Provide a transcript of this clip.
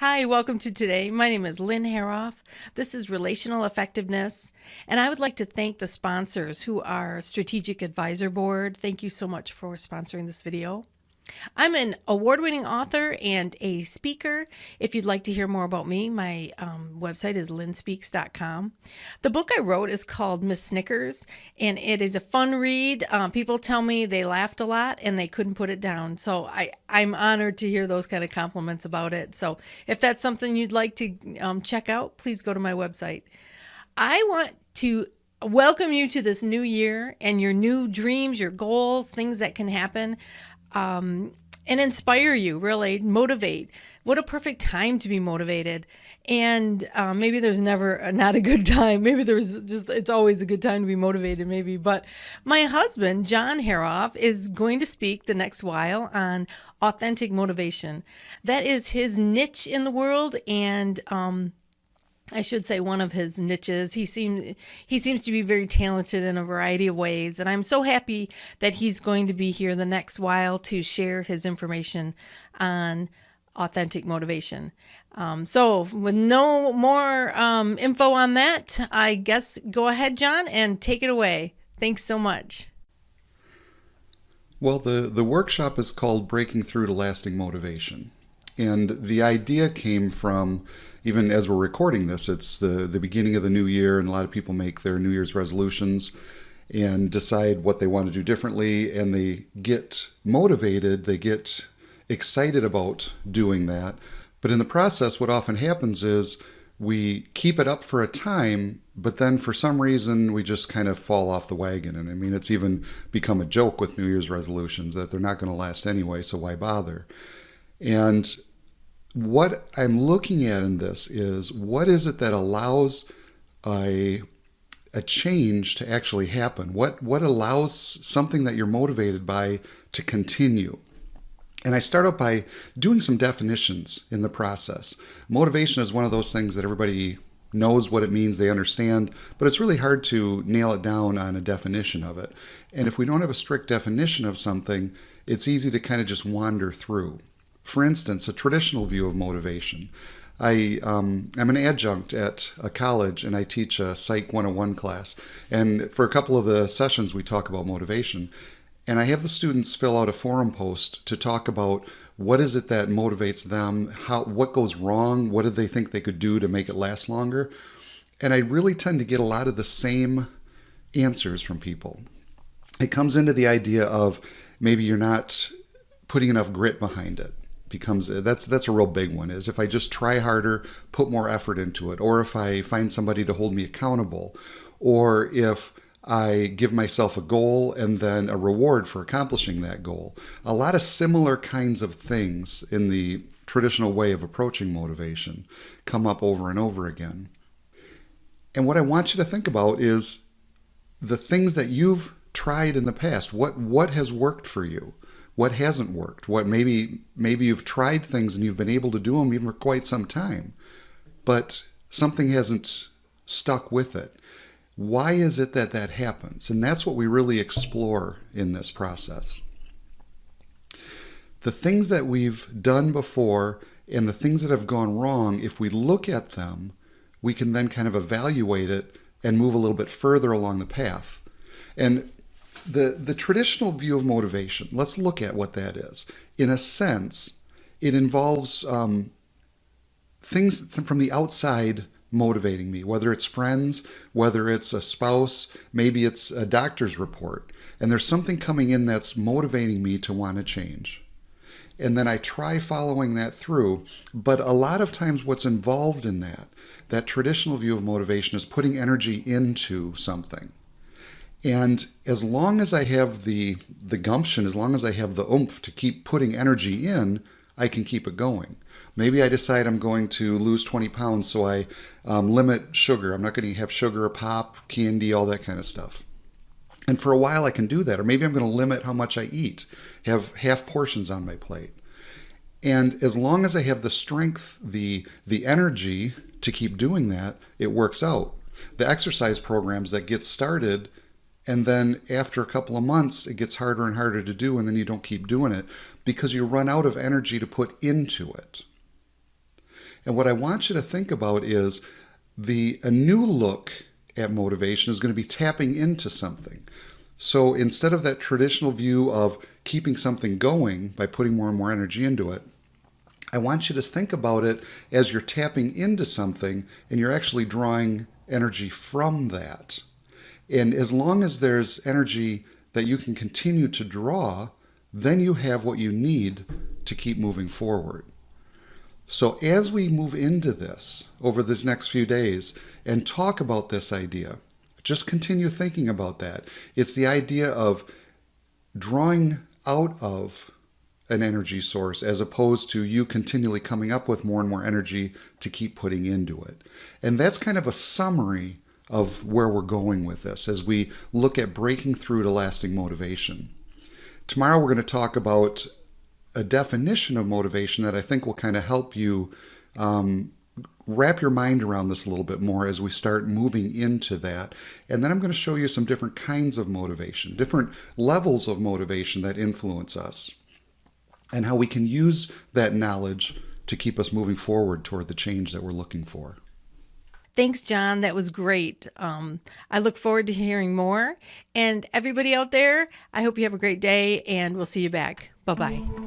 Hi, welcome to today. My name is Lynn Hoerauf. This is Relational Effectiveness, and I would like to thank the sponsors who are Strategic Advisor Board. Thank you so much for sponsoring this video. I'm an award-winning author and a speaker. If you'd like to hear more about me, my website is lynnspeaks.com. The book I wrote is called Miss Snickers, and it is a fun read. People tell me they laughed a lot and they couldn't put it down. So I'm honored to hear those kind of compliments about it. So if that's something you'd like to check out, please go to my website. I want to welcome you to this new year and your new dreams, your goals, things that can happen. And inspire you, really motivate. What a perfect time to be motivated. And maybe there's never not a good time. Maybe it's always a good time to be motivated, maybe. But my husband, John Hoerauf, is going to speak the next while on authentic motivation. That is his niche in the world, and I should say one of his niches. He seems to be very talented in a variety of ways, and I'm so happy that he's going to be here the next while to share his information on authentic motivation. So with no more info on that, I guess go ahead, John, and take it away. Thanks so much. Well, the workshop is called Breaking Through to Lasting Motivation. And the idea came from, even as we're recording this, it's the beginning of the new year, and a lot of people make their New Year's resolutions and decide what they want to do differently, and they get motivated, they get excited about doing that. But in the process, what often happens is we keep it up for a time, but then for some reason we just kind of fall off the wagon. And I mean, it's even become a joke with New Year's resolutions that they're not going to last anyway, so why bother? And what I'm looking at in this is, what is it that allows a change to actually happen? What allows something that you're motivated by to continue? And I start out by doing some definitions in the process. Motivation is one of those things that everybody knows what it means, they understand, but it's really hard to nail it down on a definition of it. And if we don't have a strict definition of something, it's easy to kind of just wander through. For instance, a traditional view of motivation. I'm an adjunct at a college, and I teach a Psych 101 class. And for a couple of the sessions, we talk about motivation. And I have the students fill out a forum post to talk about what is it that motivates them, what goes wrong, what do they think they could do to make it last longer. And I really tend to get a lot of the same answers from people. It comes into the idea of maybe you're not putting enough grit behind it. That's a real big one, is if I just try harder, put more effort into it, or if I find somebody to hold me accountable, or if I give myself a goal and then a reward for accomplishing that goal. A lot of similar kinds of things in the traditional way of approaching motivation come up over and over again. And what I want you to think about is the things that you've tried in the past. What has worked for you? What hasn't worked? What maybe you've tried things and you've been able to do them even for quite some time, but something hasn't stuck with it. Why is it that happens? And that's what we really explore in this process. The things that we've done before and the things that have gone wrong, if we look at them, we can then kind of evaluate it and move a little bit further along the path. And the traditional view of motivation, let's look at what that is. In a sense, it involves things from the outside motivating me, whether it's friends, whether it's a spouse, maybe it's a doctor's report. And there's something coming in that's motivating me to want to change. And then I try following that through. But a lot of times what's involved in that traditional view of motivation is putting energy into something. And as long as I have the gumption, as long as I have the oomph to keep putting energy in, I can keep it going. Maybe I decide I'm going to lose 20 pounds, so I limit sugar. I'm not going to have sugar, pop, candy, all that kind of stuff. And for a while I can do that. Or maybe I'm going to limit how much I eat, have half portions on my plate. And as long as I have the strength, the energy to keep doing that, it works out. The exercise programs that get started, and then after a couple of months, it gets harder and harder to do, and then you don't keep doing it because you run out of energy to put into it. And what I want you to think about is a new look at motivation is going to be tapping into something. So instead of that traditional view of keeping something going by putting more and more energy into it, I want you to think about it as you're tapping into something and you're actually drawing energy from that. And as long as there's energy that you can continue to draw, then you have what you need to keep moving forward. So as we move into this over this next few days and talk about this idea, just continue thinking about that. It's the idea of drawing out of an energy source as opposed to you continually coming up with more and more energy to keep putting into it. And that's kind of a summary of where we're going with this as we look at breaking through to lasting motivation. Tomorrow we're going to talk about a definition of motivation that I think will kind of help you wrap your mind around this a little bit more as we start moving into that. And then I'm going to show you some different kinds of motivation, different levels of motivation that influence us, and how we can use that knowledge to keep us moving forward toward the change that we're looking for. Thanks, John. That was great. I look forward to hearing more. And everybody out there, I hope you have a great day, and we'll see you back. Bye-bye.